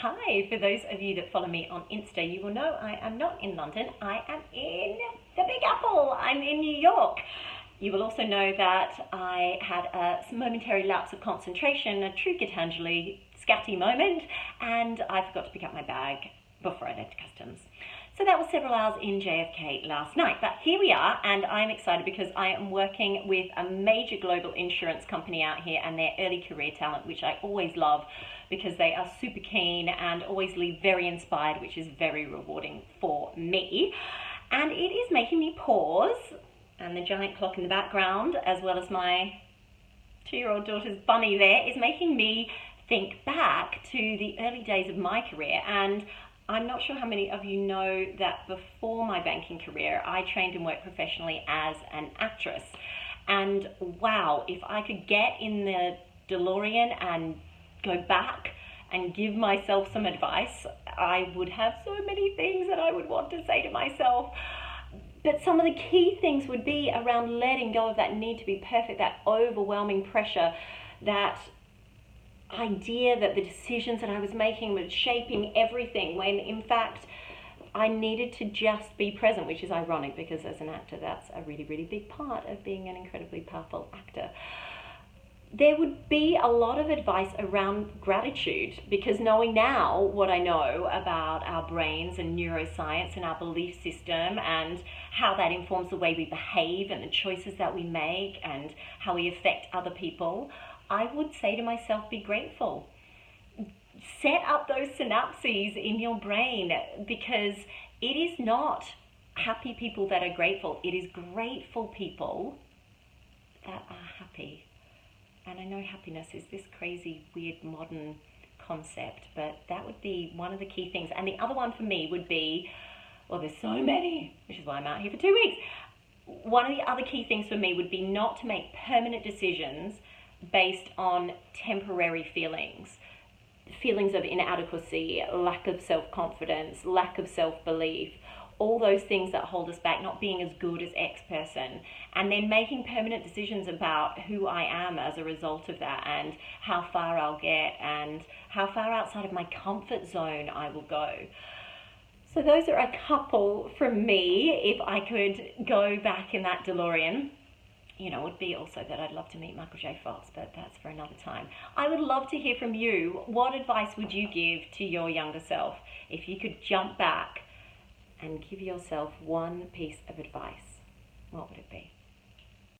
Hi, for those of you that follow me on Insta, you will know I am not in London, I am in the Big Apple, I'm in New York. You will also know that I had a momentary lapse of concentration, a true Gitanjali scatty moment, and I forgot to pick up my bag before I left customs. So that was several hours in JFK last night, but here we are, and I'm excited because I am working with a major global insurance company out here and their early career talent, which I always love because they are super keen and always leave very inspired, which is very rewarding for me. And it is making me pause, and the giant clock in the background, as well as my 2-year-old daughter's bunny there, is making me think back to the early days of my career. And I'm not sure how many of you know that before my banking career, I trained and worked professionally as an actress. And wow, if I could get in the Delorean and go back and give myself some advice, I would have so many things that I would want to say to myself. But some of the key things would be around letting go of that need to be perfect, that overwhelming pressure, that idea that the decisions that I was making were shaping everything, when in fact I needed to just be present, which is ironic because as an actor that's a really, really big part of being an incredibly powerful actor. There would be a lot of advice around gratitude, because knowing now what I know about our brains and neuroscience and our belief system and how that informs the way we behave and the choices that we make and how we affect other people, I would say to myself, be grateful. Set up those synapses in your brain, because it is not happy people that are grateful. It is grateful people that are happy. And I know happiness is this crazy, weird, modern concept, but that would be one of the key things. And the other one for me would be, well, there's so many, which is why I'm out here for 2 weeks. One of the other key things for me would be not to make permanent decisions based on temporary feelings of inadequacy, lack of self-confidence, lack of self-belief, all those things that hold us back, not being as good as X person, and then making permanent decisions about who I am as a result of that and how far I'll get and how far outside of my comfort zone I will go. So those are a couple from me. If I could go back in that DeLorean, would be also that I'd love to meet Michael J. Fox, but that's for another time. I would love to hear from you. What advice would you give to your younger self if you could jump back and give yourself one piece of advice? What would it be?